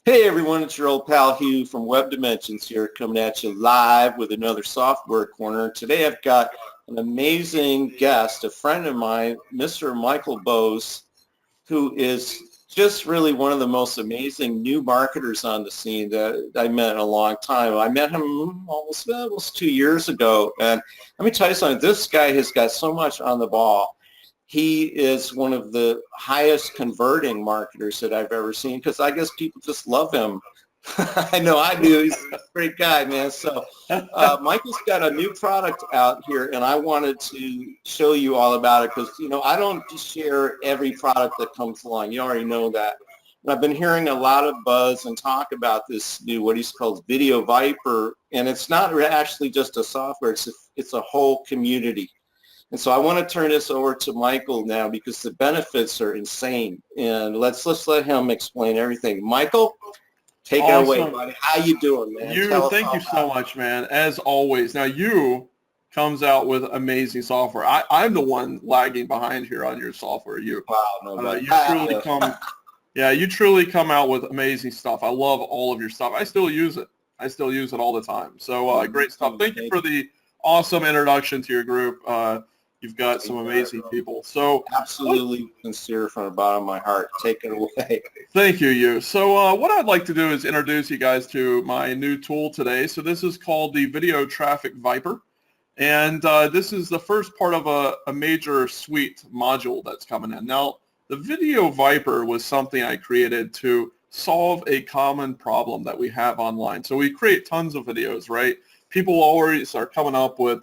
Hey everyone, it's your old pal Hugh from Web Dimensions here, coming at you live with another software corner. Today I've got an amazing guest, a friend of mine, Mr. Michael Bose, who is just really one of the most amazing new marketers on the scene that I met in a long time. I met him almost 2 years ago, and let me tell you something, this guy has got so much on the ball. He is one of the highest converting marketers that I've ever seen because I guess people just love him. I know I do. He's a great guy, man. So Michael's got a new product out here, and I wanted to show you all about it because, you know, I don't just share every product that comes along. You already know that. And I've been hearing a lot of buzz and talk about this new, what he calls Video Viper, and it's not actually just a software. It's a whole community. And so I want to turn this over to Michael now because the benefits are insane. And let's let him explain everything. Michael, take it away, buddy. How you doing, man? Thank you so much, man. As always. Now, you comes out with amazing software. I'm the one lagging behind here on your software. Wow, you truly come out with amazing stuff. I love all of your stuff. I still use it. All the time. So great stuff. Thank you for the awesome introduction to your group. You've got some amazing people. So absolutely sincere from the bottom of my heart. Take it away. Thank you. So what I'd like to do is introduce you guys to my new tool today. So this is called the Video Traffic Viper. And this is the first part of a major suite module that's coming in. Now, the Video Viper was something I created to solve a common problem that we have online. So we create tons of videos, right? People always are coming up with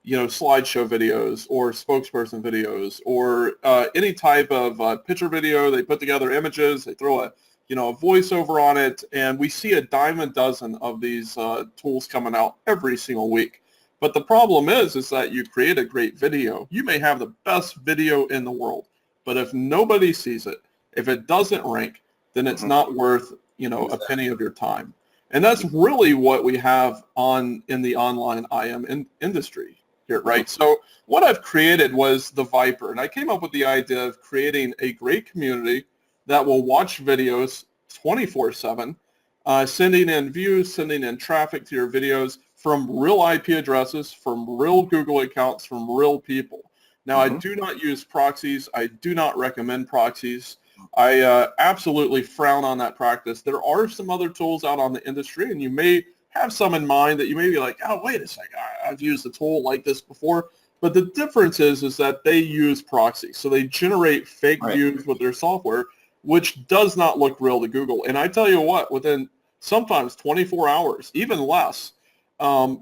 slideshow videos or spokesperson videos or any type of picture video. They put together images, they throw a voiceover on it, and we see a dime a dozen of these tools coming out every single week. But the problem is that you create a great video. You may have the best video in the world, but if nobody sees it, if it doesn't rank, then it's not worth a penny of your time. And that's really what we have in the online IM industry here, right? So what I've created was the Viper, and I came up with the idea of creating a great community that will watch videos 24/7, sending in views, sending in traffic to your videos from real IP addresses, from real Google accounts, from real people. Now, I do not use proxies. I do not recommend proxies. I absolutely frown on that practice. There are some other tools out on the industry, and you may have some in mind that you may be like, oh, wait a second, I've used a tool like this before. But the difference is that they use proxies. So they generate fake views with their software, which does not look real to Google. And I tell you what, within sometimes 24 hours, even less,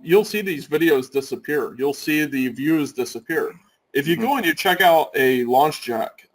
you'll see these videos disappear. You'll see the views disappear. If you go and you check out a launch jack,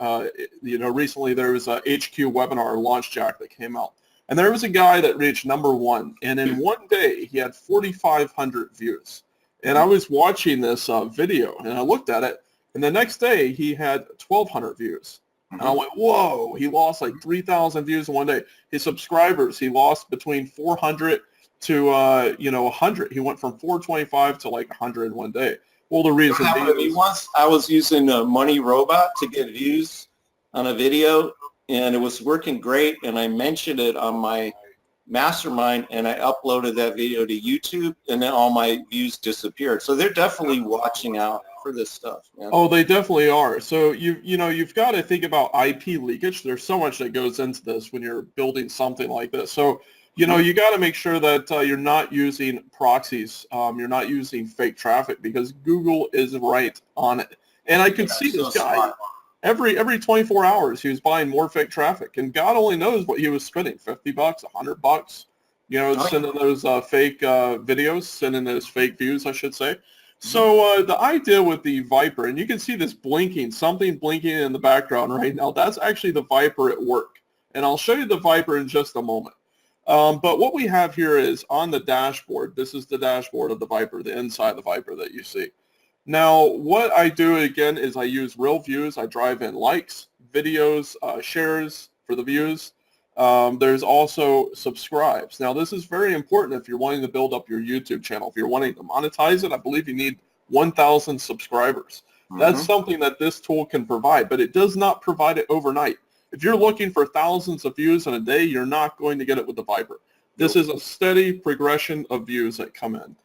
recently there was a HQ webinar launch jack that came out. And there was a guy that reached #1, and in one day he had 4,500 views. And I was watching this video, and I looked at it, and the next day he had 1,200 views. And I went, whoa, he lost like 3,000 views in one day. His subscribers, he lost between 400 to 100. He went from 425 to like 100 in one day. Well, the reason once I was using a Money Robot to get views on a video, and it was working great, and I mentioned it on my mastermind, and I uploaded that video to YouTube, and then all my views disappeared. So they're definitely watching out for this stuff, man. Oh, they definitely are. So you've got to think about IP leakage. There's so much that goes into this when you're building something like this. So you got to make sure that you're not using proxies. You're not using fake traffic, because Google is right on it. And I could see this guy. Smart. Every 24 hours, he was buying more fake traffic, and God only knows what he was spending, $50, $100, sending those fake videos, sending those fake views, I should say. So the idea with the Viper, and you can see this something blinking in the background right now, that's actually the Viper at work. And I'll show you the Viper in just a moment. But what we have here is on the dashboard, this is the dashboard of the Viper, the inside of the Viper that you see. Now, what I do, again, is I use real views. I drive in likes, videos, shares for the views. There's also subscribes. Now, this is very important if you're wanting to build up your YouTube channel. If you're wanting to monetize it, I believe you need 1,000 subscribers. That's something that this tool can provide, but it does not provide it overnight. if you're looking for thousands of views in a day, you're not going to get it with the Viper. This is a steady progression of views that come in.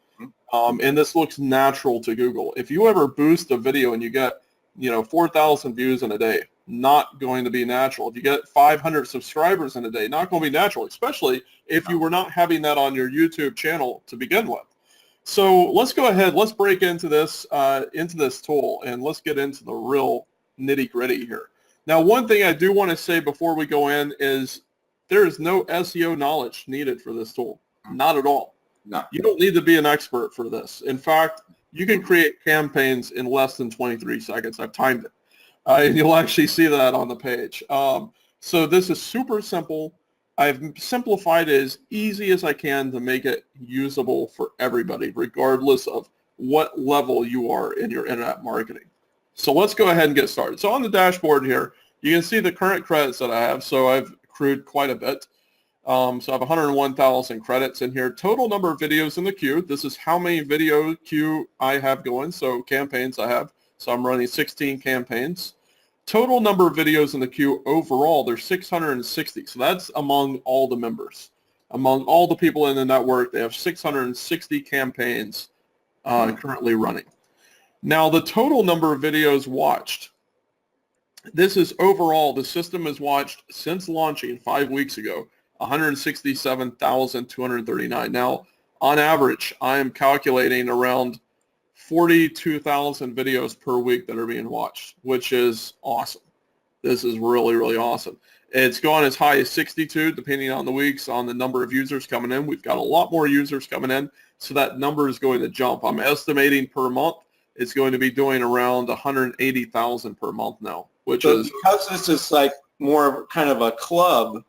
And this looks natural to Google. If you ever boost a video and you get, 4,000 views in a day, not going to be natural. If you get 500 subscribers in a day, not going to be natural, especially if you were not having that on your YouTube channel to begin with. So let's go ahead. Let's break into this tool, and let's get into the real nitty-gritty here. Now, one thing I do want to say before we go in is there is no SEO knowledge needed for this tool. Not at all. No. You don't need to be an expert for this. In fact, you can create campaigns in less than 23 seconds. I've timed it. And you'll actually see that on the page. So this is super simple. I've simplified it as easy as I can to make it usable for everybody, regardless of what level you are in your internet marketing. So let's go ahead and get started. So on the dashboard here, you can see the current credits that I have. So I've accrued quite a bit. So I have 101,000 credits in here. Total number of videos in the queue. This is how many video queue I have going. So campaigns I have. So I'm running 16 campaigns. Total number of videos in the queue overall, there's 660. So that's among all the members. Among all the people in the network, they have 660 campaigns currently running. Now, the total number of videos watched. This is overall, the system has watched since launching 5 weeks ago, 167,239. Now, on average, I am calculating around 42,000 videos per week that are being watched, which is awesome. This is really, really awesome. It's gone as high as 62, depending on the weeks, on the number of users coming in. We've got a lot more users coming in, so that number is going to jump. I'm estimating per month, it's going to be doing around 180,000 per month now, which is... Because this is like more kind of a club,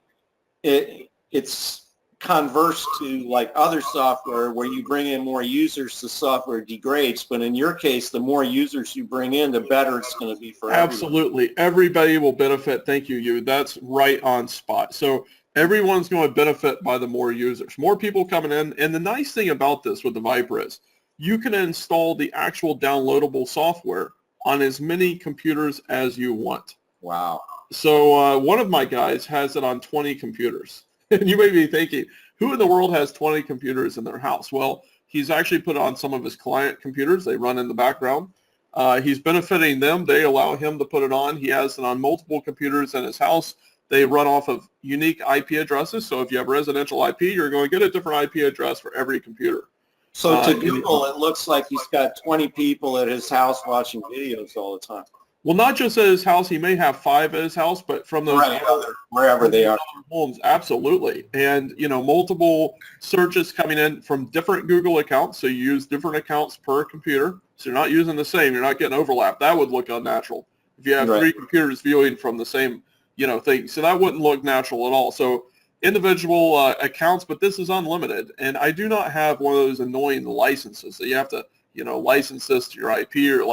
it's converse to like other software where you bring in more users, the software degrades. But in your case, the more users you bring in, the better it's going to be for everyone. Absolutely. Everybody will benefit. Thank you, you. That's right on spot. So everyone's going to benefit by the more users, more people coming in. And the nice thing about this with the Viper is you can install the actual downloadable software on as many computers as you want. Wow. So one of my guys has it on 20 computers. And you may be thinking, who in the world has 20 computers in their house? Well, he's actually put it on some of his client computers. They run in the background. He's benefiting them. They allow him to put it on. He has it on multiple computers in his house. They run off of unique IP addresses. So if you have residential IP, you're going to get a different IP address for every computer. So to Google, it looks like he's got 20 people at his house watching videos all the time. Well, not just at his house. He may have 5 at his house, but from those wherever they are. Homes, absolutely. And, multiple searches coming in from different Google accounts. So you use different accounts per computer. So you're not using the same. You're not getting overlap. That would look unnatural. If you have 3 computers viewing from the same, thing. So that wouldn't look natural at all. So individual accounts, but this is unlimited. And I do not have one of those annoying licenses that you have to, license this to your IP or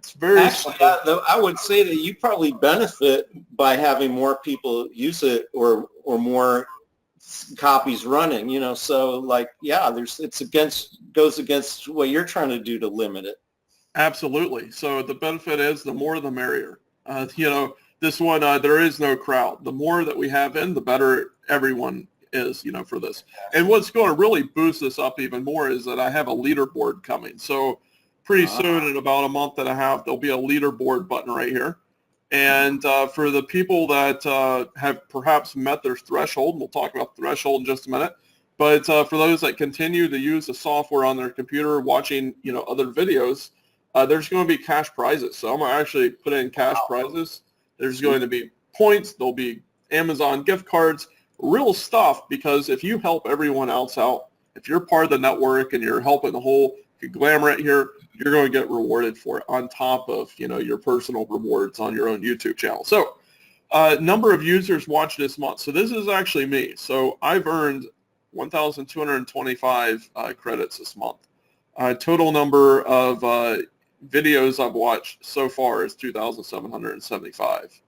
it's very actually, I would say that you probably benefit by having more people use it or more copies running, so goes against what you're trying to do to limit it. Absolutely. So the benefit is the more the merrier. This one, there is no crowd. The more that we have in, the better everyone is, for this. And what's going to really boost this up even more is that I have a leaderboard coming. So pretty soon, in about a month and a half, there'll be a leaderboard button right here. And for the people that have perhaps met their threshold, and we'll talk about the threshold in just a minute, but for those that continue to use the software on their computer watching, other videos, there's going to be cash prizes. So I'm going to actually put in cash prizes. There's going to be points. There'll be Amazon gift cards, real stuff, because if you help everyone else out, if you're part of the network and you're helping the whole conglomerate here, you're going to get rewarded for it on top of, your personal rewards on your own YouTube channel. So number of users watched this month. So this is actually me. So I've earned 1,225 credits this month. Total number of videos I've watched so far is 2,775.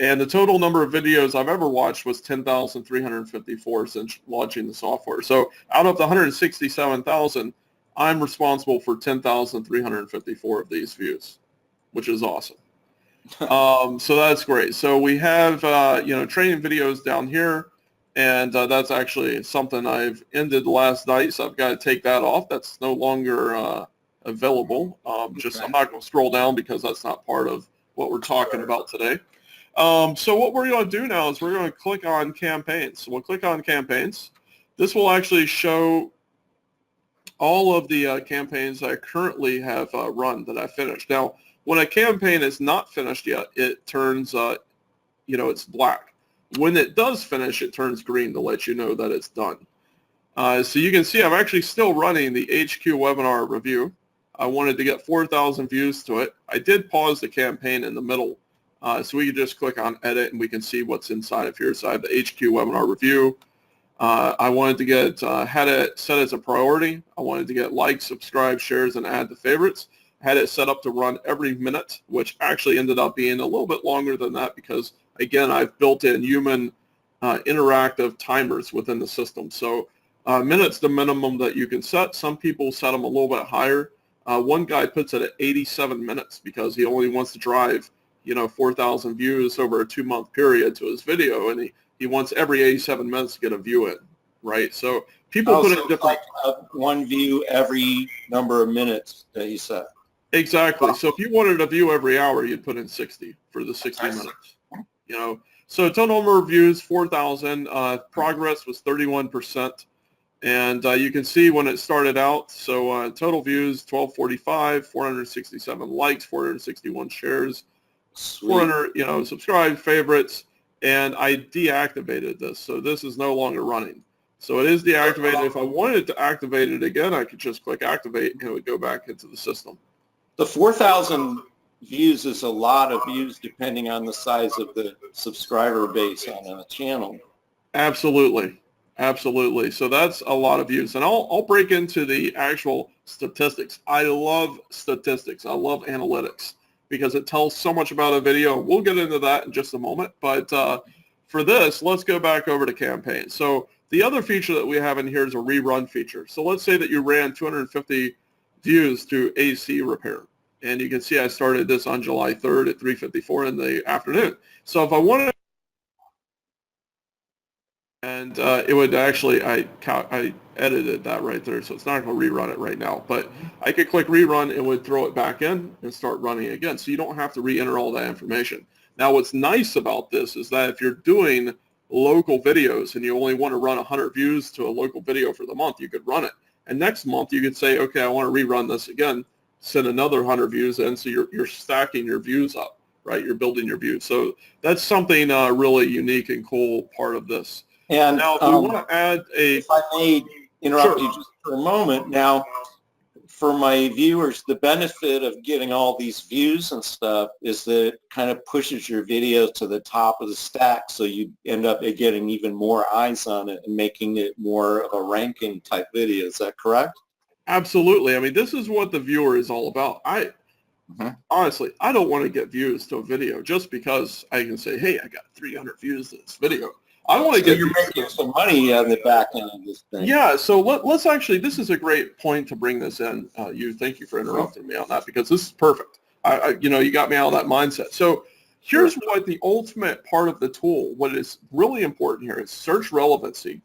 And the total number of videos I've ever watched was 10,354 since launching the software. So out of the 167,000, I'm responsible for 10,354 of these views, which is awesome. So that's great. So we have, training videos down here, and that's actually something I've ended last night, so I've got to take that off. That's no longer available. I'm not going to scroll down because that's not part of what we're talking about today. So what we're going to do now is we're going to click on campaigns. So we'll click on campaigns. This will actually show all of the campaigns I currently have run that I finished. Now, when a campaign is not finished yet, it turns, it's black. When it does finish, it turns green to let you know that it's done. So you can see I'm actually still running the HQ webinar review. I wanted to get 4,000 views to it. I did pause the campaign in the middle, so we can just click on edit and we can see what's inside of here. So I have the HQ webinar review. I wanted to get, had it set as a priority. I wanted to get likes, subscribe, shares, and add to favorites. Had it set up to run every minute, which actually ended up being a little bit longer than that because, again, I've built in human interactive timers within the system. So minutes the minimum that you can set. Some people set them a little bit higher. One guy puts it at 87 minutes because he only wants to drive, 4,000 views over a 2-month period to his video, and he wants every 87 minutes to get a view in, right? So people put in different... one view every number of minutes that you set. Exactly. So if you wanted a view every hour, you'd put in 60 for the 60 minutes. So total number of views 4,000. Progress was 31%, and you can see when it started out. So total views 1245, 467 likes, 461 shares, 400 subscribed, favorites, and I deactivated this. So this is no longer running. So it is deactivated. If I wanted to activate it again, I could just click activate, and it would go back into the system. The 4,000 views is a lot of views depending on the size of the subscriber base on a channel. Absolutely. So that's a lot of views. And I'll break into the actual statistics. I love statistics. I love analytics because it tells so much about a video. We'll get into that in just a moment. But for this, let's go back over to campaigns. So the other feature that we have in here is a rerun feature. So let's say that you ran 250 views to AC repair. And you can see I started this on July 3rd at 3:54 in the afternoon. So if I wanted, and it would actually, I edited that right there, so it's not going to rerun it right now. But I could click rerun, it would throw it back in and start running again. So you don't have to re-enter all that information. Now what's nice about this is that if you're doing local videos and you only want to run 100 views to a local video for the month, you could run it. And next month you could say, okay, I want to rerun this again, send another 100 views in, so you're stacking your views up, right? You're building your views. So that's something really unique and cool part of this. And now, if we want to add a... If I may interrupt you just for a moment. Now, for my viewers, the benefit of getting all these views and stuff is that it kind of pushes your video to the top of the stack, so you end up getting even more eyes on it and making it more of a ranking type video. Is that correct? Absolutely. I mean, this is what the viewer is all about. Honestly, I don't want to get views to a video just because I can say, hey, I got 300 views to this video. I want to get... You're making some money on the back end of this thing. Yeah, so let's actually, this is a great point to bring this in. Thank you for interrupting me on that because this is perfect. You got me out of that mindset. So here's what the ultimate part of the tool, what is really important here is search relevancy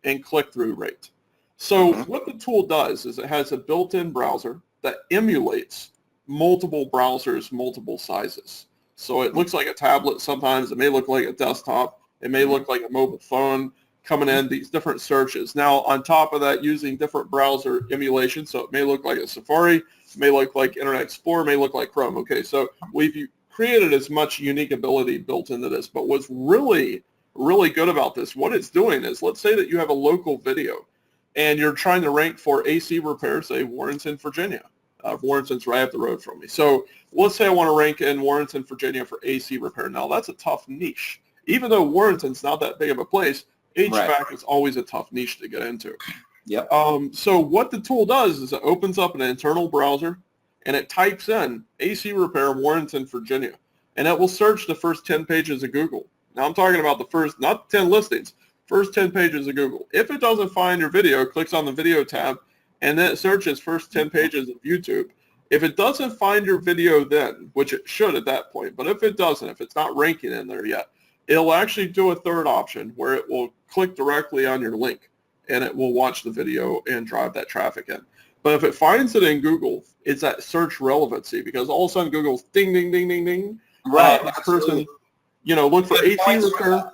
and click-through rate. So what the tool does is it has a built-in browser that emulates multiple browsers, multiple sizes. So it looks like a tablet sometimes. It may look like a desktop. It may look like a mobile phone coming in, these different searches. Now, on top of that, using different browser emulation, so it may look like a Safari, it may look like Internet Explorer, it may look like Chrome. Okay, so we've created as much unique ability built into this. But what's really, really good about this, what it's doing is, let's say that you have a local video and you're trying to rank for AC repair, say Warrenton, Virginia. Warrenton's right up the road from me. So let's say I want to rank in Warrenton, Virginia for AC repair. Now, that's a tough niche. Even though Warrenton's not that big of a place, HVAC is always a tough niche to get into. Yep. So what the tool does is it opens up an internal browser and it types in AC repair Warrenton, Virginia, and it will search the first 10 pages of Google. Now I'm talking about the first, not 10 listings, first 10 pages of Google. If it doesn't find your video, it clicks on the video tab, and then it searches first 10 pages of YouTube, If it doesn't find your video then, which it should at that point, but if it doesn't, if it's not ranking in there yet, it'll actually do a third option where it will click directly on your link and it will watch the video and drive that traffic in. But if it finds it in Google, it's that search relevancy, because all of a sudden Google's ding, ding, ding, ding, ding. Right. This person, look for AT repair.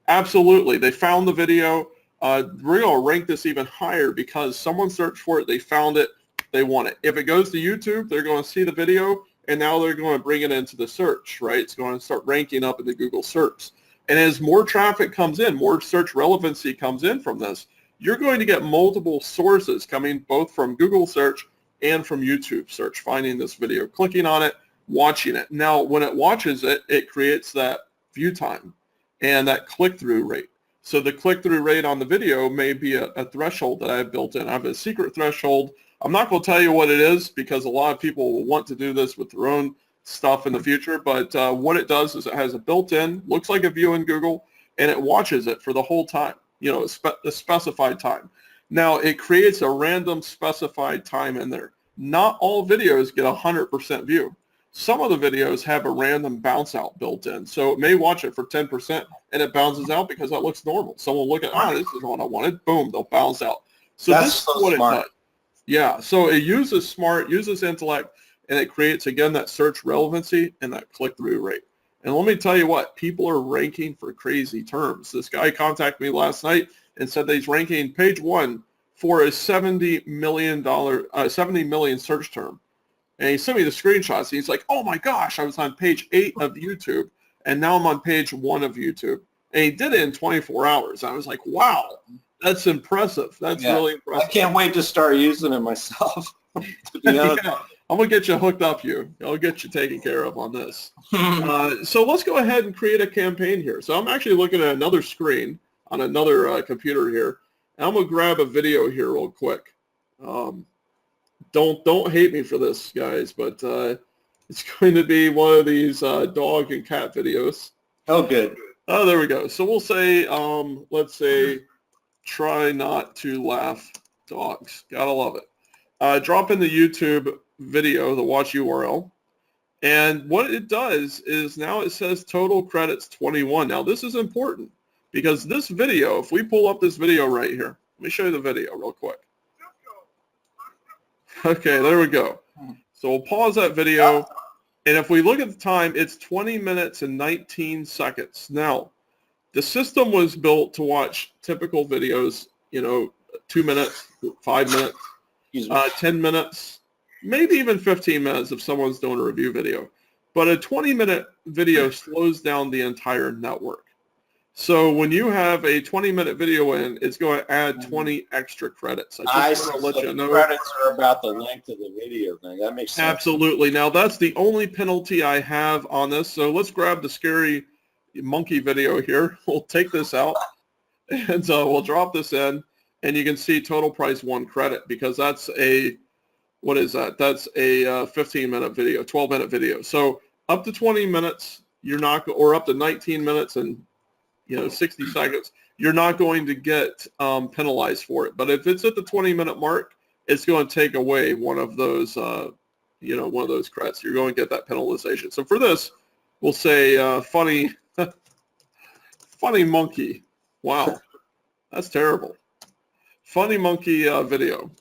Absolutely. They found the video. We're going to rank this even higher because someone searched for it, they found it, they want it. If it goes to YouTube, they're going to see the video, and now they're going to bring it into the search, right? It's going to start ranking up in the Google search. And as more traffic comes in, more search relevancy comes in from this, you're going to get multiple sources coming both from Google search and from YouTube search, finding this video, clicking on it, watching it. Now, when it watches it, it creates that view time and that click-through rate. So the click-through rate on the video may be a threshold that I have built in. I have a secret threshold. I'm not going to tell you what it is because a lot of people will want to do this with their own stuff in the future. But what it does is it has a built-in, looks like a view in Google, and it watches it for the whole time, a specified time. Now, it creates a random specified time in there. Not all videos get 100% view. Some of the videos have a random bounce out built in. So it may watch it for 10% and it bounces out because that looks normal. Someone will look at, this is what I wanted. Boom, they'll bounce out. So That's this is so what smart. it does. Yeah, so it uses smart, uses intellect, and it creates, again, that search relevancy and that click-through rate. And let me tell you what, people are ranking for crazy terms. This guy contacted me last night and said that he's ranking page 1 for a $70 million search term. And he sent me the screenshots. And he's like, oh my gosh, I was on page 8 of YouTube, and now I'm on page 1 of YouTube. And he did it in 24 hours. I was like, wow, that's impressive. That's really impressive. I can't wait to start using it myself. To be honest. Yeah, I'm going to get you hooked up, I'll get you taken care of on this. So let's go ahead and create a campaign here. So I'm actually looking at another screen on another computer here. And I'm going to grab a video here real quick. Don't hate me for this, guys, but it's going to be one of these dog and cat videos. Oh, good. Oh, there we go. So we'll say, let's say, try not to laugh, dogs. Gotta love it. Drop in the YouTube video, the watch URL. And what it does is now it says total credits 21. Now, this is important because this video, if we pull up this video right here, let me show you the video real quick. Okay, there we go. So we'll pause that video, and if we look at the time, it's 20 minutes and 19 seconds. Now, the system was built to watch typical videos, 2 minutes, 5 minutes, 10 minutes, maybe even 15 minutes if someone's doing a review video. But a 20-minute video slows down the entire network. So when you have a 20-minute video in, it's going to add 20 extra credits. I just want to let you know. Credits are about the length of the video thing. That makes sense. Absolutely. Now, that's the only penalty I have on this. So let's grab the scary monkey video here. We'll take this out, and we'll drop this in, and you can see total price 1 credit because that's what is that? That's a 15-minute video, 12-minute video. So up to 20 minutes, you're not, or up to 19 minutes and 60 seconds, you're not going to get penalized for it. But if it's at the 20-minute mark, it's going to take away one of those, one of those credits. You're going to get that penalization. So for this, we'll say funny, funny monkey. Wow, that's terrible. Funny monkey video.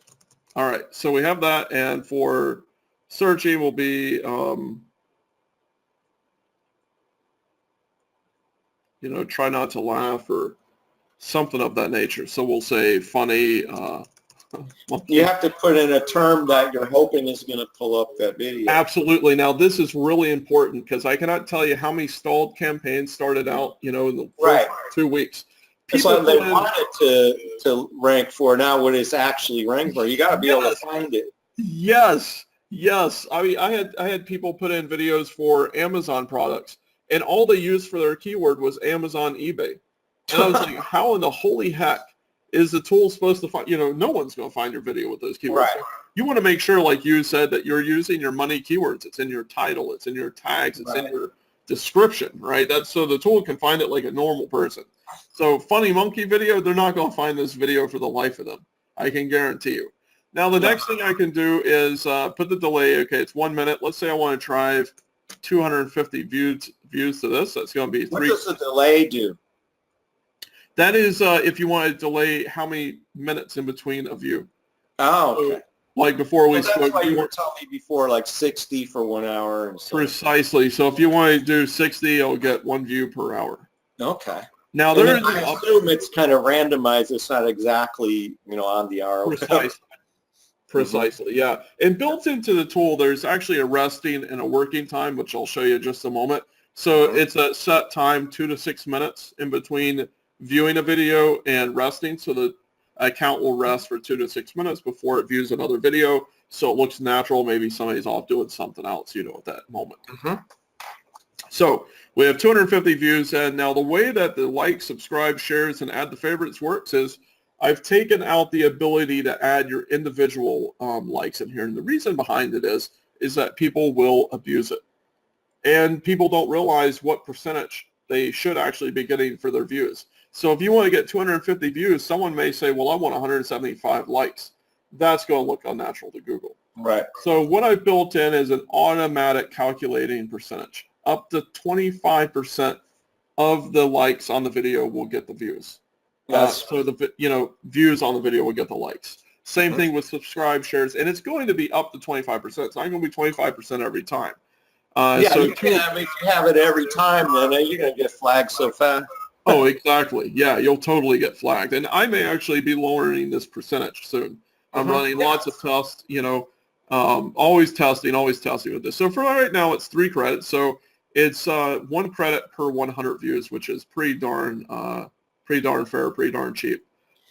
All right, so we have that, and for searching will be, try not to laugh or something of that nature. So we'll say funny. You have to put in a term that you're hoping is going to pull up that video. Absolutely. Now, this is really important because I cannot tell you how many stalled campaigns started out, in the first 2 weeks. It's like they wanted to rank for, now what it's actually ranked for. You got to be able to find it. Yes. I mean, I had people put in videos for Amazon products, and all they used for their keyword was Amazon, eBay. And I was like, how in the holy heck is the tool supposed to find, no one's going to find your video with those keywords. Right. So you want to make sure, like you said, that you're using your money keywords. It's in your title. It's in your tags. It's in your description, right? That's so the tool can find it like a normal person. So funny monkey video, they're not going to find this video for the life of them. I can guarantee you. Now the next thing I can do is put the delay. Okay, it's 1 minute. Let's say I want to drive 250 views to this. That's going to be What does the delay do? That is if you want to delay how many minutes in between a view. Oh, okay. So, like before we spoke. That's why you were telling me before, like 60 for 1 hour. And so. Precisely. So if you want to do 60, it'll get 1 view per hour. Okay. Now I assume it's kind of randomized. It's not exactly, on the hour. Precisely, yeah. And built into the tool, there's actually a resting and a working time, which I'll show you in just a moment. So it's a set time, 2 to 6 minutes in between viewing a video and resting. So the account will rest for 2 to 6 minutes before it views another video. So it looks natural. Maybe somebody's off doing something else, at that moment. So we have 250 views. And now the way that the like, subscribe, shares, and add the favorites works is I've taken out the ability to add your individual likes in here. And the reason behind it is that people will abuse it. And people don't realize what percentage they should actually be getting for their views. So if you want to get 250 views, someone may say, well, I want 175 likes. That's going to look unnatural to Google. Right. So what I've built in is an automatic calculating percentage. Up to 25% of the likes on the video will get the views. So the views on the video will get the likes. Same thing with subscribe, shares, and it's going to be up to 25%. It's not going to be 25% every time. So if you have it every time, then you're going to get flagged so fast. Oh, exactly. Yeah, you'll totally get flagged. And I may actually be lowering this percentage soon. I'm running lots of tests, always testing with this. So for right now, it's 3 credits. So it's 1 credit per 100 views, which is pretty darn fair, pretty darn cheap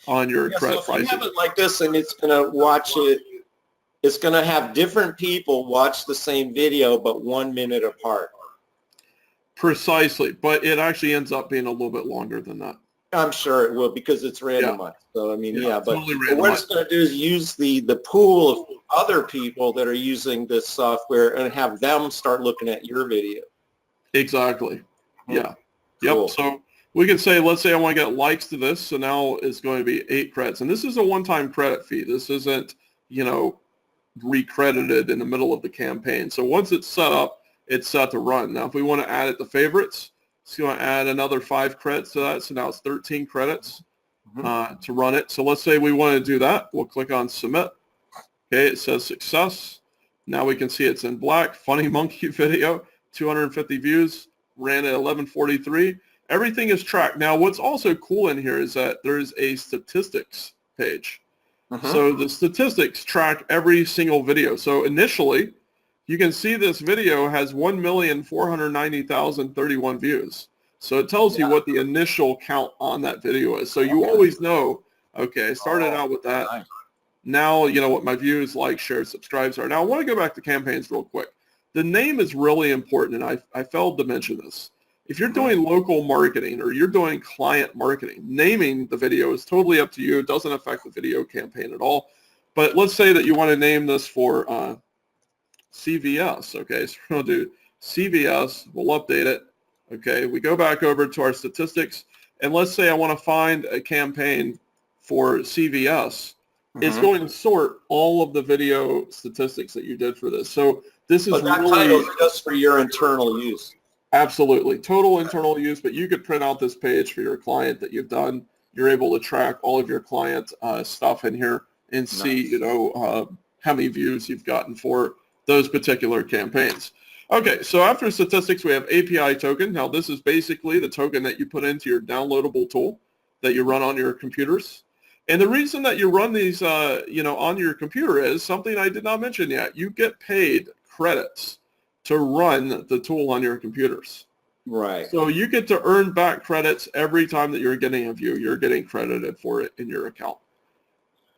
on your credit so if you pricing. have it like this and it's going to watch it, it's going to have different people watch the same video, but 1 minute apart. Precisely, but it actually ends up being a little bit longer than that. I'm sure it will because it's randomized. So, but totally what it's going to do is use the pool of other people that are using this software and have them start looking at your video. Exactly. Yeah. Cool. Yep. So we can say, let's say I want to get likes to this. So now it's going to be 8 credits. And this is a one-time credit fee. This isn't, recredited in the middle of the campaign. So once it's set up, it's set to run. Now, if we want to add it to favorites, it's going to add another 5 credits to that. So now it's 13 credits to run it. So let's say we want to do that. We'll click on submit. Okay, it says success. Now we can see it's in black. Funny monkey video, 250 views, ran at 11:43. Everything is tracked. Now, what's also cool in here is that there's a statistics page. So the statistics track every single video. So initially, you can see this video has 1,490,031 views. So it tells you what the initial count on that video is. So you always know, okay, I started out with that. Nice. Now you know what my views, likes, shares, subscribes are. Now I want to go back to campaigns real quick. The name is really important, and I failed to mention this. If you're doing local marketing or you're doing client marketing, naming the video is totally up to you. It doesn't affect the video campaign at all. But let's say that you want to name this for CVS. Okay, so we're going to do CVS. We'll update it. Okay, we go back over to our statistics, and let's say I want to find a campaign for CVS. It's going to sort all of the video statistics that you did for this. So this is that really title is just for your internal use. Absolutely. Total internal use, but you could print out this page for your client that you've done. You're able to track all of your client stuff in here and see, how many views you've gotten for those particular campaigns. Okay, so after statistics, we have API token. Now, this is basically the token that you put into your downloadable tool that you run on your computers. And the reason that you run these, on your computer is something I did not mention yet. You get paid credits to run the tool on your computers. Right. So you get to earn back credits every time that you're getting a view. You're getting credited for it in your account.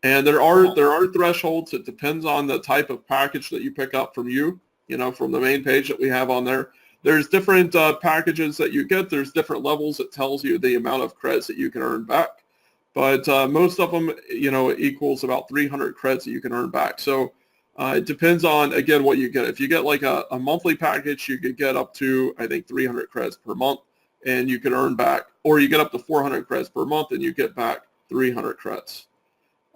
And there are thresholds. It depends on the type of package that you pick up from from the main page that we have on there. There's different packages that you get. There's different levels. It tells you the amount of credits that you can earn back. But most of them, it equals about 300 credits that you can earn back. So it depends on, again, what you get. If you get like a monthly package, you could get up to, I think, 300 credits per month, and you can earn back, or you get up to 400 credits per month, and you get back 300 credits.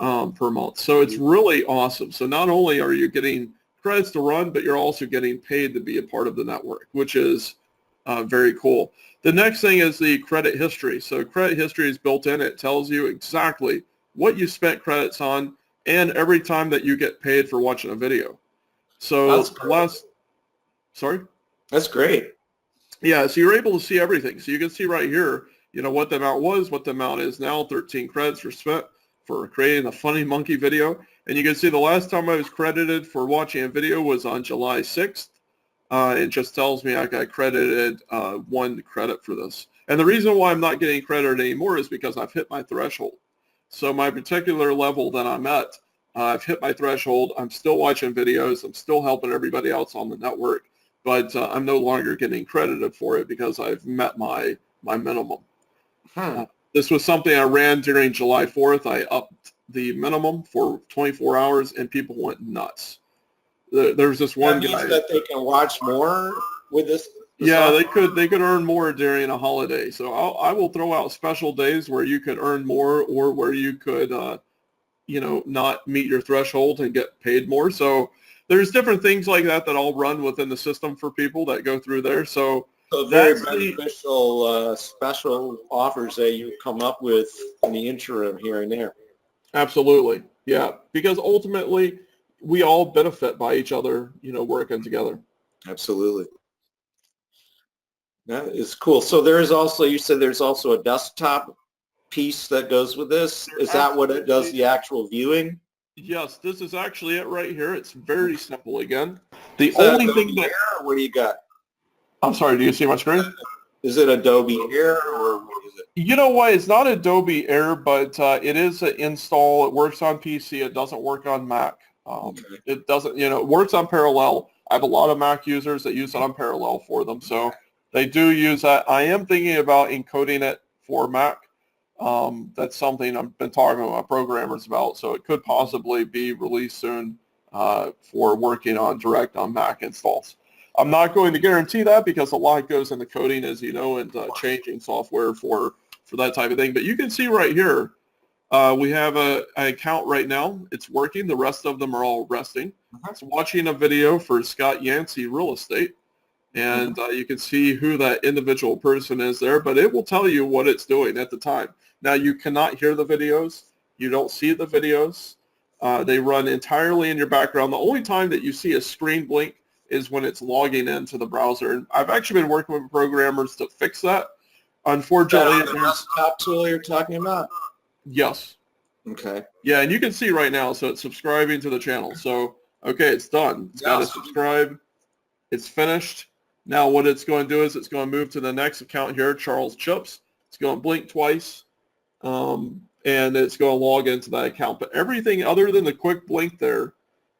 per month. So it's really awesome. So not only are you getting credits to run, but you're also getting paid to be a part of the network, which is very cool. The next thing is the credit history. So credit history is built in. It tells you exactly what you spent credits on and every time that you get paid for watching a video. So sorry? That's great. Yeah, so you're able to see everything. So you can see right here, you know, what the amount was, what the amount is now. 13 credits were spent for creating a funny monkey video. And you can see the last time I was credited for watching a video was on July 6th. It just tells me I got credited 1 credit for this. And the reason why I'm not getting credited anymore is because I've hit my threshold. So my particular level that I'm at, I've hit my threshold. I'm still watching videos. I'm still helping everybody else on the network. But I'm no longer getting credited for it because I've met my minimum. This was something I ran during July 4th. I upped the minimum for 24 hours, and people went nuts. There's this one That means guy that they can watch more with this. Yeah, they could earn more during a holiday. So I will throw out special days where you could earn more, or where you could, you know, not meet your threshold and get paid more. So there's different things like that that I'll run within the system for people that go through there. So Very that's beneficial special offers that you come up with in the interim here and there. Absolutely, yeah, because ultimately we all benefit by each other, you know, working together. Absolutely. That is cool. So there is also, you said there's also a desktop piece that goes with this. Is that what it does, the actual viewing? Yes, this is actually it right here. It's very simple again. The Is that only Adobe thing that... Air, or what do you got? I'm sorry, do you see my screen? Is it Adobe Air, or what is it? You know what? It's not Adobe Air, but it is an install. It works on PC. It doesn't work on Mac. Okay. It doesn't, you know, it works on Parallel. I have a lot of Mac users that use it on Parallel for them. So they do use that. I am thinking about encoding it for Mac. That's something I've been talking with my programmers about. So it could possibly be released soon for working on direct on Mac installs. I'm not going to guarantee that because a lot goes into coding, as you know, and changing software for that type of thing. But you can see right here, we have an account right now. It's working. The rest of them are all resting. It's watching a video for Scott Yancey Real Estate. And you can see who that individual person is there, but it will tell you what it's doing at the time. Now, you cannot hear the videos. You don't see the videos. They run entirely in your background. The only time that you see a screen blink is when it's logging into the browser. And I've actually been working with programmers to fix that. Unfortunately, Is that the desktop tool you're talking about? Yes. Okay. Yeah, and you can see right now, so it's subscribing to the channel. So, okay, it's done. It's got to subscribe. It's finished. Now what it's going to do is it's going to move to the next account here, Charles Chips. It's going to blink twice, and it's going to log into that account. But everything other than the quick blink there,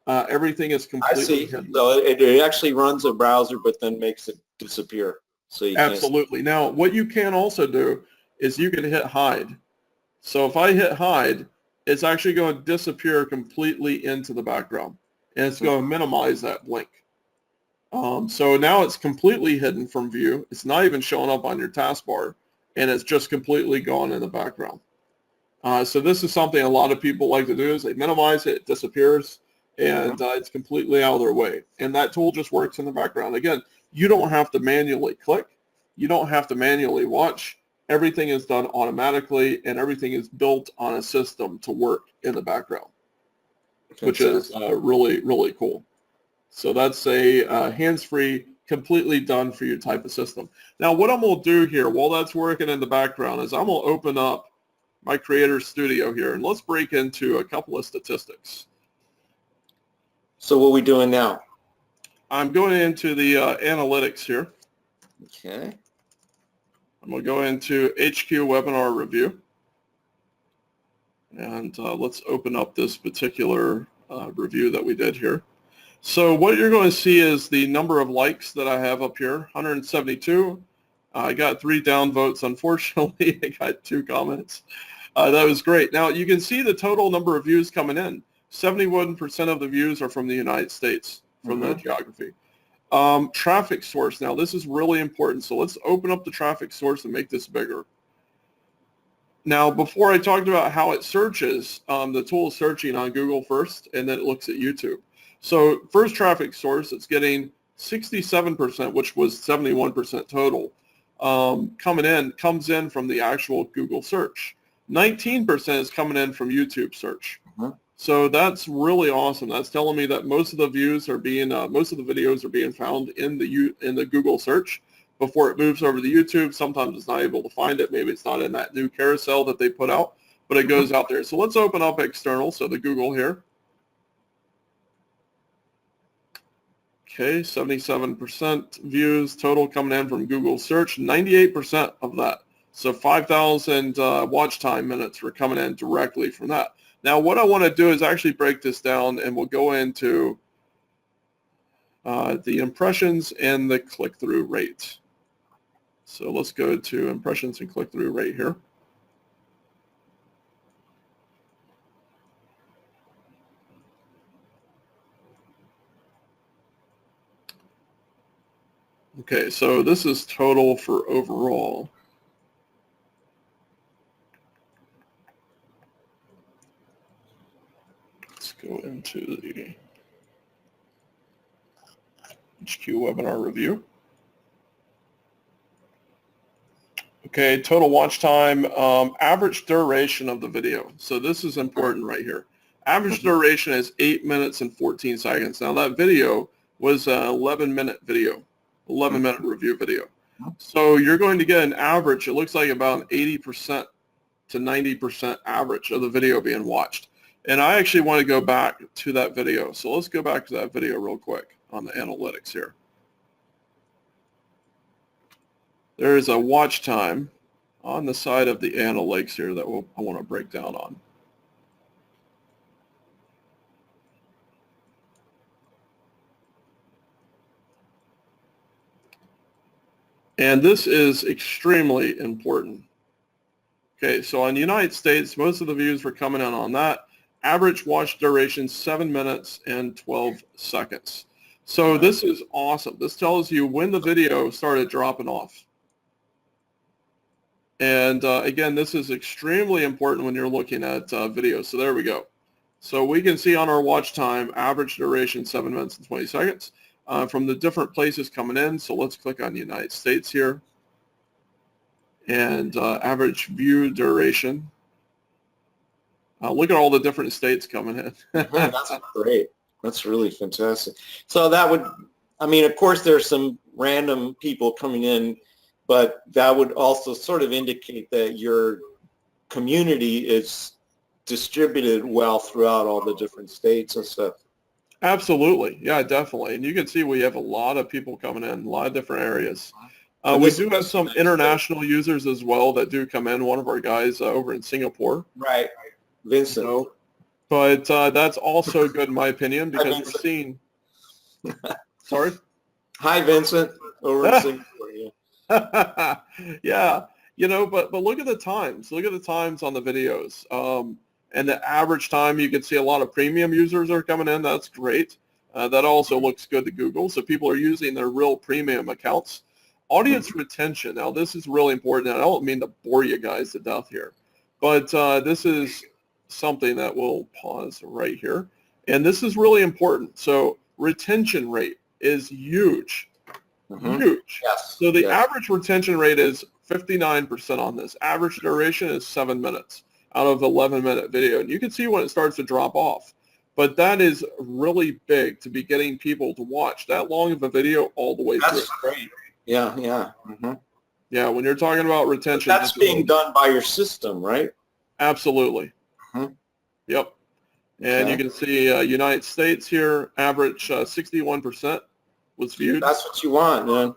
everything is completely hidden. So it actually runs a browser, but then makes it disappear. So you Absolutely. Now, what you can also do is you can hit hide. So if I hit hide, it's actually going to disappear completely into the background, and it's going to minimize that blink. So now it's completely hidden from view. It's not even showing up on your taskbar, and it's just completely gone in the background. So this is something a lot of people like to do is they minimize it, it disappears, and it's completely out of their way. And that tool just works in the background. Again, you don't have to manually click. You don't have to manually watch. Everything is done automatically, and everything is built on a system to work in the background, which is really, really cool. So that's a hands-free, completely done for you type of system. Now, what I'm going to do here while that's working in the background is I'm going to open up my Creator Studio here, and let's break into a couple of statistics. So what are we doing now? I'm going into the analytics here. Okay. I'm going to go into HQ Webinar Review. And let's open up this particular review that we did here. So what you're going to see is the number of likes that I have up here, 172. I got 3 downvotes. Unfortunately, I got 2 comments. That was great. Now, you can see the total number of views coming in. 71% of the views are from the United States, from the geography. Traffic source. Now, this is really important. So let's open up the traffic source and make this bigger. Now, before I talked about how it searches, the tool is searching on Google first, and then it looks at YouTube. So first traffic source, it's getting 67%, which was 71% total, comes in from the actual Google search. 19% is coming in from YouTube search. So that's really awesome. That's telling me that most of the views are being, most of the videos are being found in the Google search before it moves over to YouTube. Sometimes it's not able to find it. Maybe it's not in that new carousel that they put out, but it goes out there. So let's open up external. So the Google here. Okay, 77% views total coming in from Google search, 98% of that. So 5,000 watch time minutes were coming in directly from that. Now what I want to do is actually break this down, and we'll go into the impressions and the click-through rate. So let's go to impressions and click-through rate here. Okay, so this is total for overall. Let's go into the HQ webinar review. Okay, total watch time, average duration of the video. So this is important right here. Average duration is 8 minutes and 14 seconds. Now that video was an 11-minute video, 11-minute review video. So you're going to get an average, it looks like about an 80% to 90% average of the video being watched. And I actually want to go back to that video. So let's go back to that video real quick on the analytics here. There is a watch time on the side of the analytics here that I want to break down on. And this is extremely important. Okay, so in the United States, most of the views were coming in on that. Average watch duration, 7 minutes and 12 seconds. So this is awesome. This tells you when the video started dropping off. And again, this is extremely important when you're looking at videos. So there we go. So we can see on our watch time, average duration, 7 minutes and 20 seconds from the different places coming in. So let's click on the United States here. And average view duration. Look at all the different states coming in. That's great. That's really fantastic. So that would, I mean, of course, there's some random people coming in, but that would also sort of indicate that your community is distributed well throughout all the different states and stuff. Absolutely. Yeah, definitely. And you can see we have a lot of people coming in, a lot of different areas. We do have some international users as well that do come in. One of our guys over in Singapore. Right. Vincent. So, but that's also good in my opinion because we're seeing. Sorry. Hi, Vincent. Over in Singapore. Yeah. Yeah. You know, but look at the times. Look at the times on the videos. And the average time, you can see a lot of premium users are coming in. That's great. That also looks good to Google. So people are using their real premium accounts. Audience retention. Now, this is really important. I don't mean to bore you guys to death here, but this is something that we'll pause right here. And this is really important. So retention rate is huge. Huge. Yes. So the average retention rate is 59% on this. Average duration is 7 minutes out of 11-minute video. And you can see when it starts to drop off. But that is really big to be getting people to watch that long of a video all the way through. That's great. Yeah, yeah. Yeah, when you're talking about retention. But that's being done by your system, right? Absolutely. Yep. And you can see United States here, average 61% was viewed. That's what you want, man.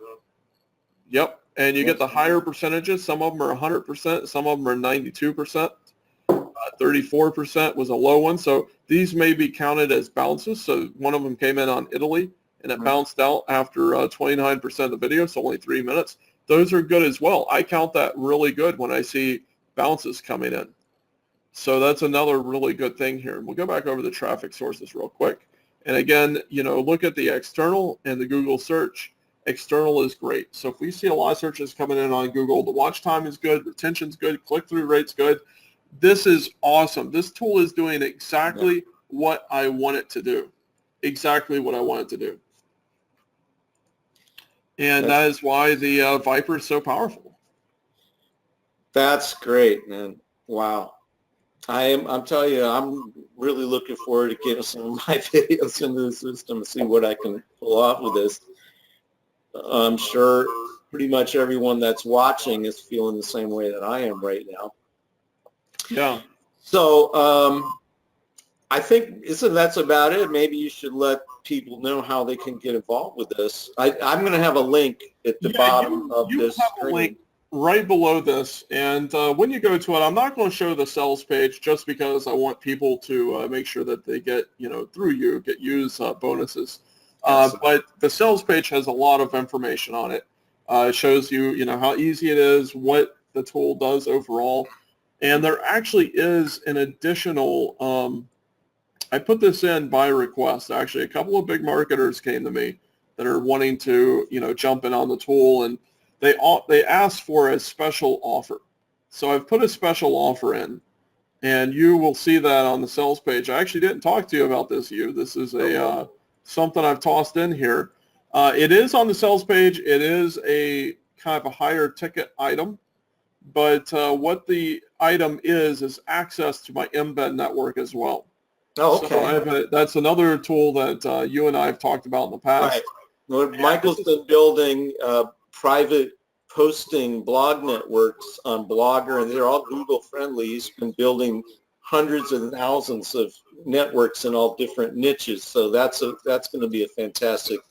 Yep. And you get the higher percentages. Some of them are 100%. Some of them are 92%. 34% was a low one. So these may be counted as bounces. So one of them came in on Italy, and it bounced out after 29% of the video, so only 3 minutes. Those are good as well. I count that really good when I see bounces coming in. So that's another really good thing here. We'll go back over the traffic sources real quick. And again, you know, look at the external and the Google search. external is great. So if we see a lot of searches coming in on Google, the watch time is good, retention's good, click-through rate's good. This is awesome. This tool is doing exactly what I want it to do. Exactly what I want it to do. And that is why the Viper is so powerful. That's great, man. Wow. I'm telling you, I'm really looking forward to getting some of my videos into the system and see what I can pull off with this. I'm sure pretty much everyone that's watching is feeling the same way that I am right now. Yeah. So I think that's about it. Maybe you should let people know how they can get involved with this. I'm going to have a link at the bottom of this screen. Link right below this, and when you go to it, I'm not going to show the sales page just because I want people to make sure that they get, through you, use bonuses. But the sales page has a lot of information on it. It shows you, how easy it is, what the tool does overall, and there actually is an additional. I put this in by request. Actually, a couple of big marketers came to me that are wanting to, jump in on the tool, and they asked for a special offer. So I've put a special offer in, and you will see that on the sales page. I actually didn't talk to you about this, Hugh. This is a something I've tossed in here. It is on the sales page. It is a kind of a higher ticket item, but what the item is access to my embed network as well. Oh, okay. So that's another tool that you and I have talked about in the past. Right. Well, Michael's been building private posting blog networks on Blogger, and they're all Google friendly. He's been building hundreds and thousands of networks in all different niches. So that's going to be a fantastic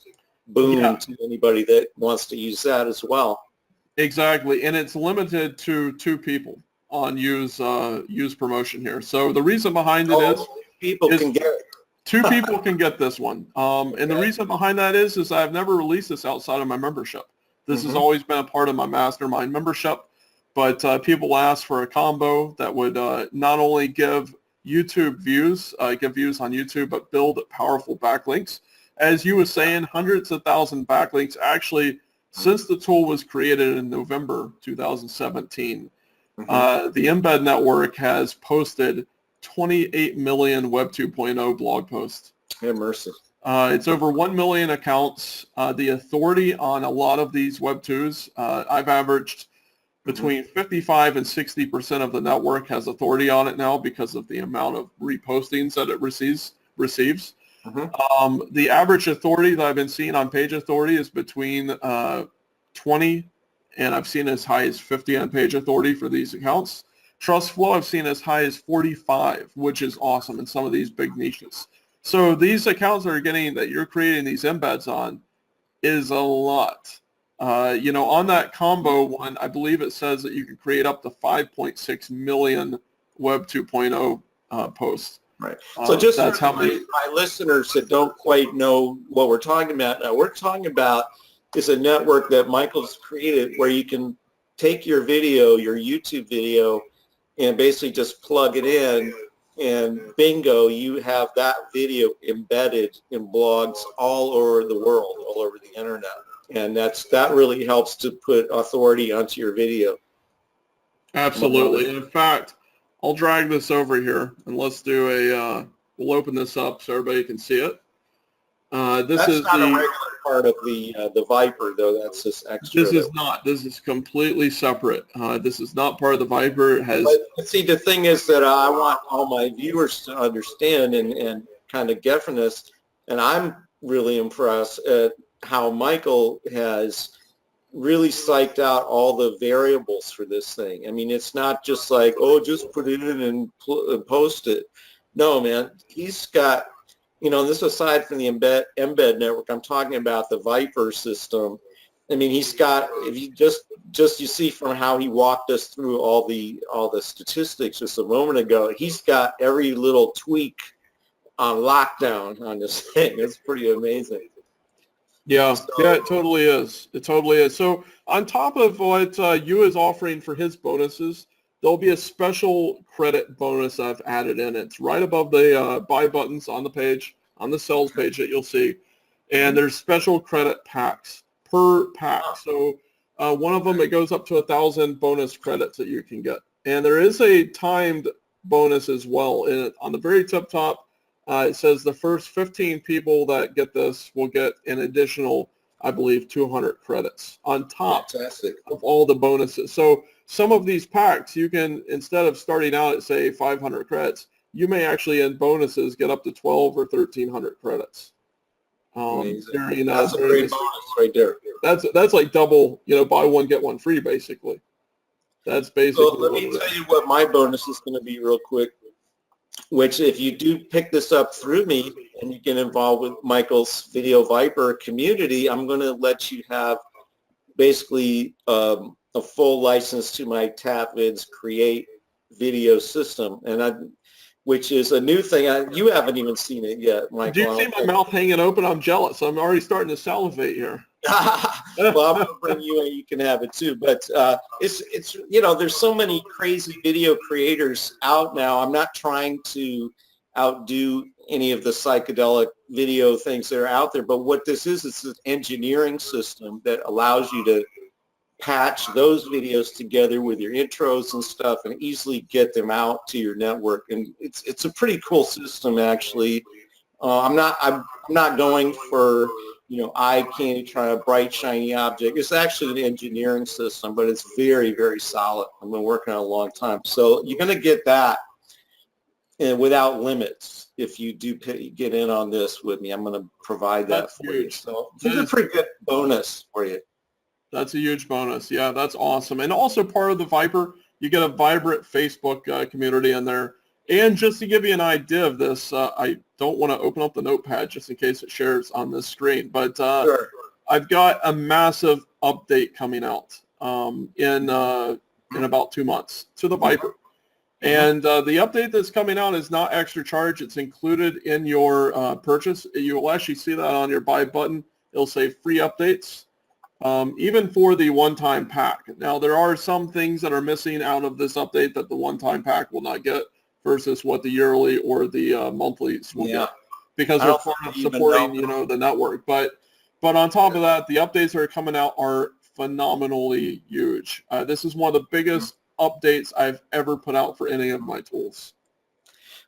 boon to anybody that wants to use that as well. Exactly, and it's limited to 2 people on use promotion here. So the reason behind it is people can get it. 2 people can get this one. And the reason behind that is I've never released this outside of my membership. This has always been a part of my mastermind membership, but people ask for a combo that would not only give YouTube views, give views on YouTube, but build powerful backlinks. As you were saying, hundreds of thousands backlinks. Actually, since the tool was created in November 2017, the Embed Network has posted 28 million Web 2.0 blog posts. Have mercy. It's over 1 million accounts. The authority on a lot of these Web 2s, I've averaged between 55 and 60% of the network has authority on it now because of the amount of repostings that it receives. The average authority that I've been seeing on page authority is between 20 and I've seen as high as 50 on page authority for these accounts. Trust flow I've seen as high as 45, which is awesome in some of these big niches. So these accounts that you're creating these embeds on is a lot. On that combo one, I believe it says that you can create up to 5.6 million Web 2.0 posts. Right. So just that's for my listeners that don't quite know what we're talking about now, we're talking about is a network that Michael's created where you can take your video, your YouTube video, and basically just plug it in, and bingo, you have that video embedded in blogs all over the world, all over the internet. And that really helps to put authority onto your video. Absolutely. In fact, I'll drag this over here and let's do we'll open this up so everybody can see it. This is not a regular part of the Viper, though. That's just extra. This is not. This is completely separate. This is not part of the Viper. But see, the thing is that I want all my viewers to understand and kind of get from this, and I'm really impressed at how Michael has really psyched out all the variables for this thing. I mean, it's not just like, oh, just put it in and post it. No, man, he's got, this aside from the embed network, I'm talking about the Viper system. I mean, he's got, if you just you see from how he walked us through all the statistics just a moment ago, he's got every little tweak on lockdown on this thing. It's pretty amazing. Yeah, it totally is. It totally is. So on top of what you is offering for his bonuses, there'll be a special credit bonus I've added in. It's right above the buy buttons on the page, on the sales page that you'll see. And there's special credit packs. per pack. So one of them, it goes up to 1,000 bonus credits that you can get. And there is a timed bonus as well. And on the very top, it says the first 15 people that get this will get an additional, I believe, 200 credits on top of all the bonuses. So some of these packs, you can, instead of starting out at, say, 500 credits, you may actually, in bonuses, get up to 12 or 1,300 credits. That's a great bonus right there. That's like double, buy one, get one free, basically. That's basically. So let me tell you what my bonus is going to be real quick, which if you do pick this up through me and you get involved with Michael's Video Viper community, I'm going to let you have basically a full license to my TapVids Create video system, which is a new thing. You haven't even seen it yet, Michael. Do you see my mouth hanging open? I'm jealous. I'm already starting to salivate here. Well, I'm going to bring you and you can have it too. But it's there's so many crazy video creators out now. I'm not trying to outdo any of the psychedelic video things that are out there. But what this is, it's an engineering system that allows you to patch those videos together with your intros and stuff and easily get them out to your network. And it's a pretty cool system, actually. I'm not going for eye candy, trying a bright shiny object. It's actually an engineering system, but it's very, very solid. I've been working on it a long time. So you're going to get that without limits if you do get in on this with me. I'm going to provide that for you. So it's a pretty good bonus for you. That's a huge bonus. Yeah, that's awesome. And also part of the Viper, you get a vibrant Facebook community in there. And just to give you an idea of this, I don't want to open up the notepad just in case it shares on this screen, but sure. I've got a massive update coming out in about 2 months to the Viper. And the update that's coming out is not extra charge. It's included in your purchase. You will actually see that on your buy button. It'll say free updates. Even for the one-time pack. Now, there are some things that are missing out of this update that the one-time pack will not get versus what the yearly or the monthlies will get, because they're part of supporting, the network. But on top of that, the updates that are coming out are phenomenally huge. This is one of the biggest updates I've ever put out for any of my tools.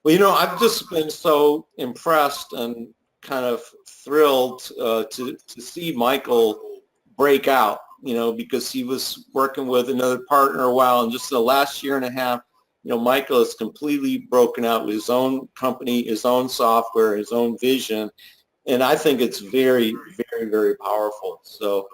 Well, I've just been so impressed and kind of thrilled to see Michael break out, because he was working with another partner a while, and just the last year and a half, Michael has completely broken out with his own company, his own software, his own vision, and I think it's very, very, very powerful. So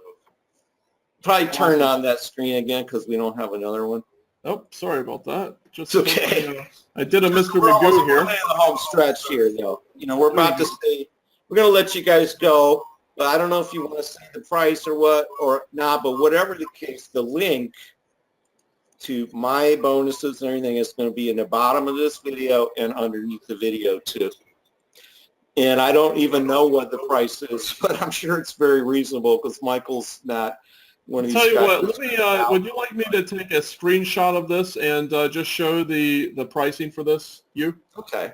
probably turn on that screen again because we don't have another one. Oh, sorry about that. It's okay. I did a Mr. Magoo here. We're in the home stretch here, though. We're about to say, we're going to let you guys go. But I don't know if you want to say the price or what or not, but whatever the case, the link to my bonuses and everything is going to be in the bottom of this video and underneath the video too. And I don't even know what the price is, but I'm sure it's very reasonable because Michael's not one of these guys. Tell you what, would you like me to take a screenshot of this and just show the pricing for this? Okay.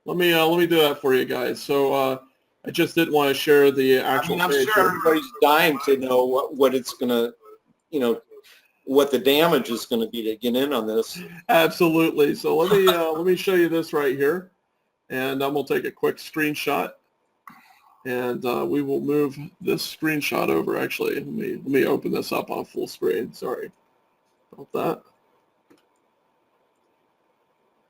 Let me do that for you guys. So I just didn't want to share the actual I'm page. sure everybody's dying to know what it's going to, what the damage is going to be to get in on this. Absolutely. So let me show you this right here, and I'm going to take a quick screenshot, and we will move this screenshot over. Actually, let me open this up on full screen. Sorry about that.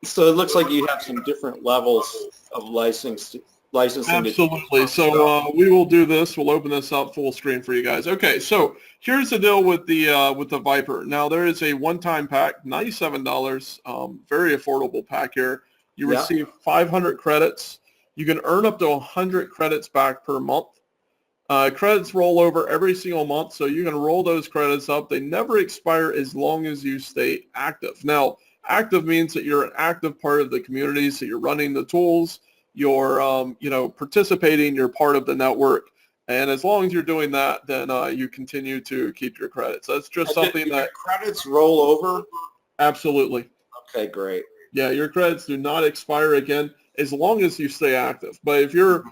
So it looks like you have some different levels of licensing. Absolutely. So we will do this. We'll open this up full screen for you guys. Okay, so here's the deal with the Viper. Now there is a one-time pack, $97, very affordable pack here. You receive 500 credits. You can earn up to 100 credits back per month. Credits roll over every single month, so you can roll those credits up. They never expire as long as you stay active. Now, active means that you're an active part of the community, so you're running the tools. You're, participating, you're part of the network. And as long as you're doing that, then you continue to keep your credits. That's just something that... Credits roll over? Absolutely. Okay, great. Yeah, your credits do not expire again as long as you stay active. But if you're,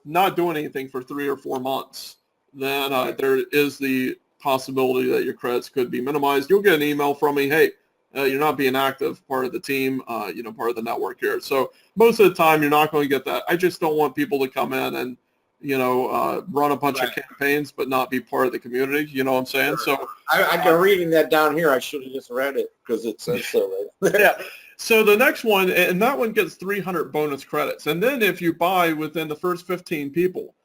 not doing anything for 3 or 4 months, then there is the possibility that your credits could be minimized. You'll get an email from me, hey, you're not being active, part of the team, part of the network here. So most of the time, you're not going to get that. I just don't want people to come in and, run a bunch of campaigns, but not be part of the community. You know what I'm saying? Sure. So I'm reading that down here. I should have just read it because it says so. Right? Yeah. So the next one, and that one gets 300 bonus credits. And then if you buy within the first 15 people,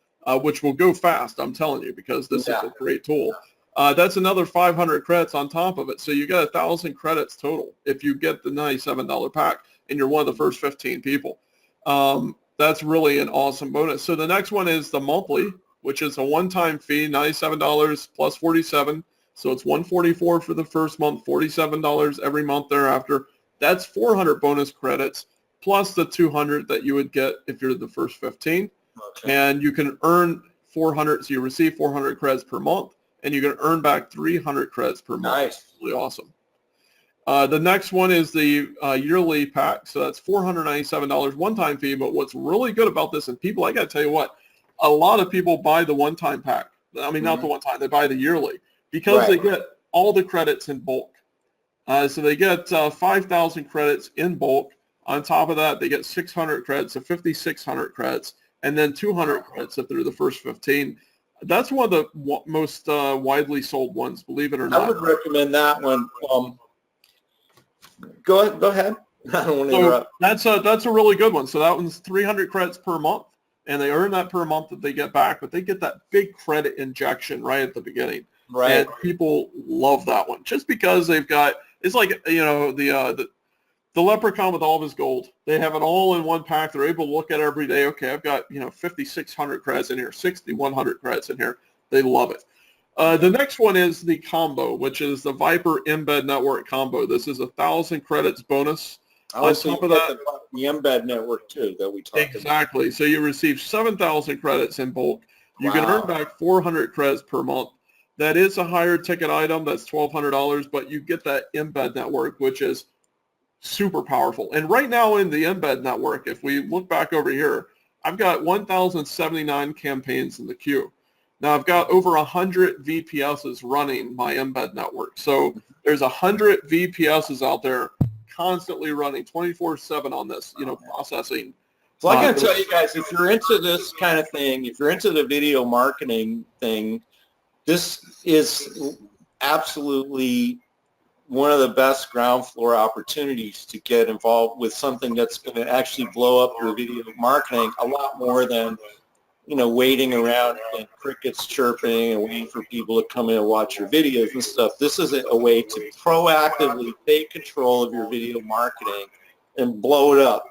which will go fast, I'm telling you, because this is a great tool. That's another 500 credits on top of it. So you get 1,000 credits total if you get the $97 pack and you're one of the first 15 people. That's really an awesome bonus. So the next one is the monthly, which is a one-time fee, $97 plus 47. So it's $144 for the first month, $47 every month thereafter. That's 400 bonus credits plus the 200 that you would get if you're the first 15. Okay. And you can earn 400, so you receive 400 credits per month, and you can earn back 300 credits per month. Nice. It's really awesome. The next one is the yearly pack. So that's $497 one-time fee. But what's really good about this, and people, I got to tell you what, a lot of people buy the one-time pack. I mean, not the one-time, they buy the yearly because they get all the credits in bulk. So they get 5,000 credits in bulk. On top of that, they get 600 credits, so 5,600 credits, and then 200 credits if they're the first 15. That's one of the most widely sold ones, believe it or not. I would recommend that one. Go ahead. I don't want to interrupt. That's a really good one. So that one's 300 credits per month, and they earn that per month that they get back, but they get that big credit injection right at the beginning. Right. And people love that one just because they've got, it's like, the leprechaun with all of his gold. They have it all in one pack. They're able to look at it every day. Okay, I've got, 5,600 credits in here, 6,100 credits in here. They love it. The next one is the combo, which is the Viper Embed Network combo. This is 1,000 credits bonus. On top of that, the Embed Network too that we talked about. Exactly. So you receive 7,000 credits in bulk. You can earn back 400 credits per month. That is a higher ticket item. That's $1,200, but you get that Embed Network, which is super powerful. And right now in the Embed Network, if we look back over here, I've got 1,079 campaigns in the queue. Now I've got over 100 VPSs running my Embed Network. So there's 100 VPSs out there constantly running 24/7 on this, processing. So I got to tell you guys, if you're into this kind of thing, if you're into the video marketing thing, this is absolutely one of the best ground floor opportunities to get involved with something that's going to actually blow up your video marketing a lot more than, waiting around and crickets chirping and waiting for people to come in and watch your videos and stuff. This is a way to proactively take control of your video marketing and blow it up.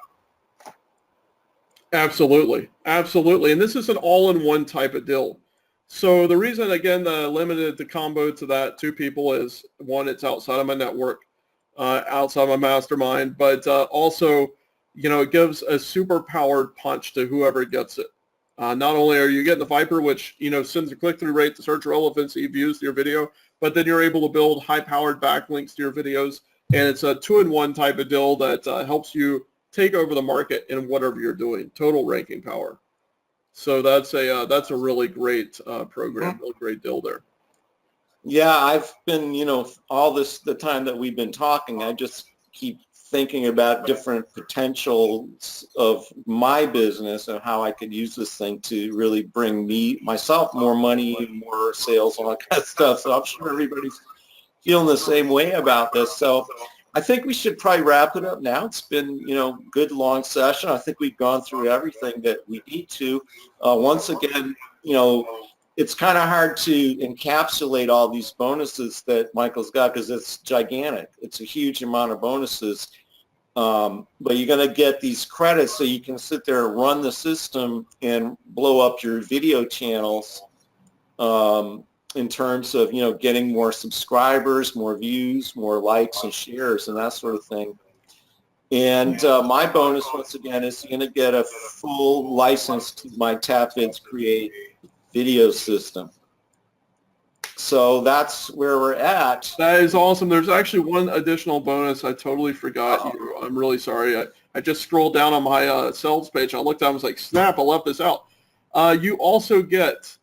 Absolutely. Absolutely. And this is an all-in-one type of deal. So the reason, again, limited the combo to that 2 people is, one, it's outside of my network, outside my mastermind, but also, it gives a super powered punch to whoever gets it. Not only are you getting the Viper, which, sends a click-through rate to search relevancy views to your video, but then you're able to build high-powered backlinks to your videos, and it's a 2-in-1 type of deal that helps you take over the market in whatever you're doing, total ranking power. So that's a really great program, really great deal there. Yeah, I've been, the time that we've been talking, I just keep thinking about different potentials of my business and how I could use this thing to really bring myself more money, more sales, all that kind of stuff. So I'm sure everybody's feeling the same way about this. So I think we should probably wrap it up now. It's been, good long session. I think we've gone through everything that we need to. Once again, it's kind of hard to encapsulate all these bonuses that Michael's got because it's gigantic. It's a huge amount of bonuses. But you're going to get these credits so you can sit there and run the system and blow up your video channels in terms of, getting more subscribers, more views, more likes and shares and that sort of thing. And my bonus, once again, is you're going to get a full license to my TapVids Create video system. So that's where we're at. That is awesome. There's actually one additional bonus I totally forgot. I'm really sorry. I just scrolled down on my sales page. I looked down and was like, snap, I left this out. You also get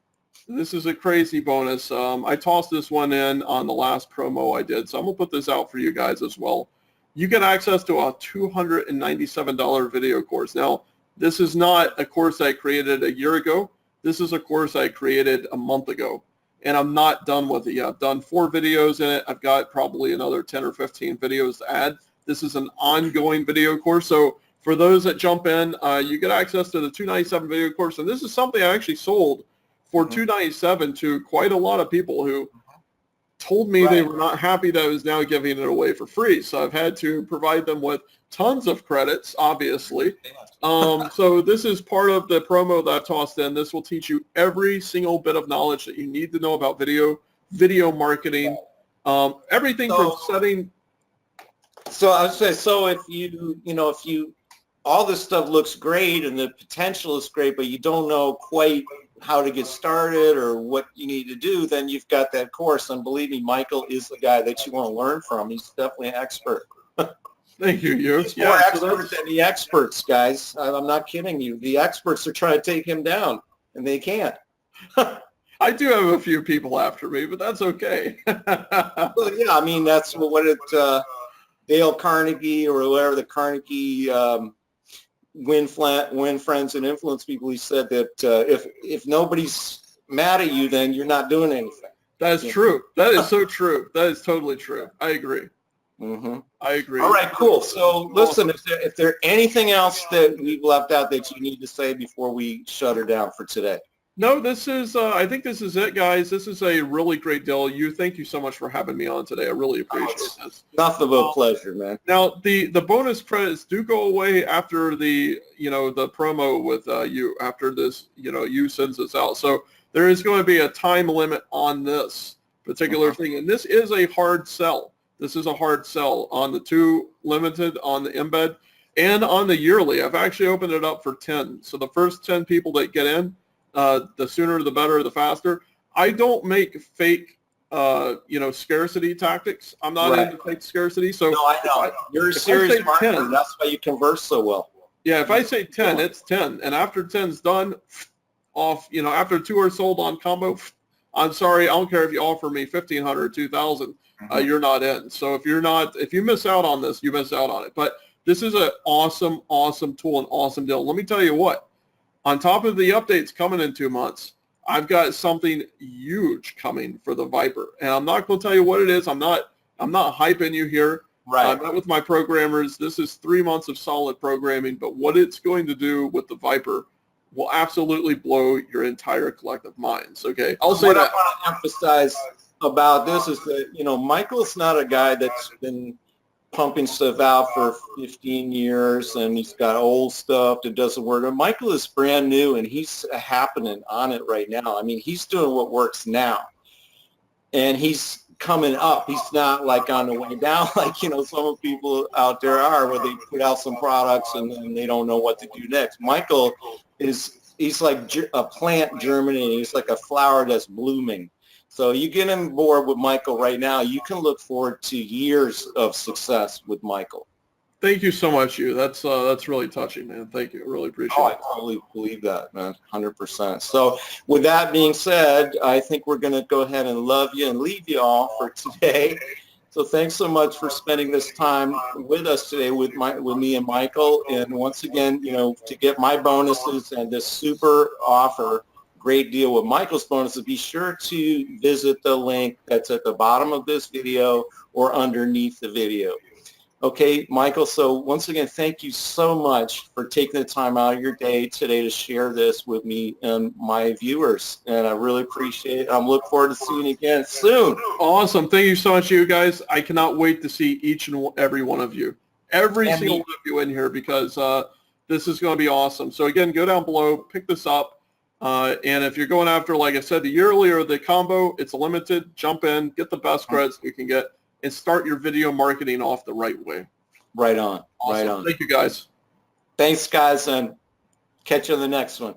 This is a crazy bonus. I tossed this one in on the last promo I did, so I'm going to put this out for you guys as well. You get access to a $297 video course. Now, this is not a course I created a year ago. This is a course I created a month ago, and I'm not done with it yet. I've done 4 videos in it. I've got probably another 10 or 15 videos to add. This is an ongoing video course, so for those that jump in, you get access to the $297 video course, and this is something I actually sold for $297 to quite a lot of people who told me they were not happy that I was now giving it away for free. So I've had to provide them with tons of credits, obviously. So this is part of the promo that I've tossed in. This will teach you every single bit of knowledge that you need to know about video marketing, everything from setting. So I would say, so if all this stuff looks great and the potential is great, but you don't know quite how to get started or what you need to do, then you've got that course. And believe me, Michael is the guy that you want to learn from. He's definitely an expert. Thank you. He's more expert than the experts, guys. I'm not kidding you. The experts are trying to take him down, and they can't. I do have a few people after me, but that's okay. Well, yeah, I mean, that's Dale Carnegie or whatever, the Carnegie Win Friends and Influence people. He said that if nobody's mad at you, then you're not doing anything. That is true. That is so true. That is totally true. I agree. Mm-hmm. I agree. All right, cool. So listen, if there anything else that we've left out that you need to say before we shut her down for today? No, this is, I think this is it, guys. This is a really great deal. Thank you so much for having me on today. I really appreciate this. Nothing but a pleasure, man. Now, the bonus credits do go away after the promo with you, after this, you sends this out. So there is going to be a time limit on this particular thing. And this is a hard sell. This is a hard sell on the 2 limited, on the embed, and on the yearly. I've actually opened it up for 10. So the first 10 people that get in, the sooner the better, the faster. I don't make fake, scarcity tactics. I'm not into fake scarcity. So no, I know. You're a serious marketer. That's why you converse so well. Yeah, if I say 10, it's 10. And after 10's done, off, after 2 are sold on combo, I'm sorry, I don't care if you offer me 1,500 or 2,000, you're not in. So if you miss out on this, you miss out on it. But this is an awesome, awesome tool, an awesome deal. Let me tell you what. On top of the updates coming in 2 months, I've got something huge coming for the Viper. And I'm not going to tell you what it is. I'm not hyping you here. Right. I met with my programmers. This is 3 months of solid programming, but what it's going to do with the Viper will absolutely blow your entire collective minds. Okay, I'll say what that. I want to emphasize about this is that, Michael's not a guy that's been pumping stuff out for 15 years and he's got old stuff that doesn't work. And Michael is brand new and he's happening on it right now. I mean, he's doing what works now and he's coming up. He's not like on the way down like, some people out there are, where they put out some products and then they don't know what to do next. Michael he's like a plant germinating. He's like a flower that's blooming. So you get on board with Michael right now, you can look forward to years of success with Michael. Thank you so much, Hugh. That's really touching, man. Thank you. I really appreciate it. I totally believe that, man, 100%. So with that being said, I think we're going to go ahead and love you and leave you all for today. So thanks so much for spending this time with us today with me and Michael. And once again, to get my bonuses and this super offer, great deal with Michael's bonuses, be sure to visit the link that's at the bottom of this video or underneath the video. Okay, Michael, so once again, thank you so much for taking the time out of your day today to share this with me and my viewers, and I really appreciate it. I'm looking forward to seeing you again soon. Awesome. Thank you so much, you guys. I cannot wait to see each and every one of you, every single one of you in here, because this is going to be awesome. So again, go down below, pick this up. And if you're going after, like I said, the yearly or the combo, it's limited. Jump in, get the best credits you can get, and start your video marketing off the right way. Right on. Awesome. Right on. Thank you, guys. Thanks, guys, and catch you on the next one.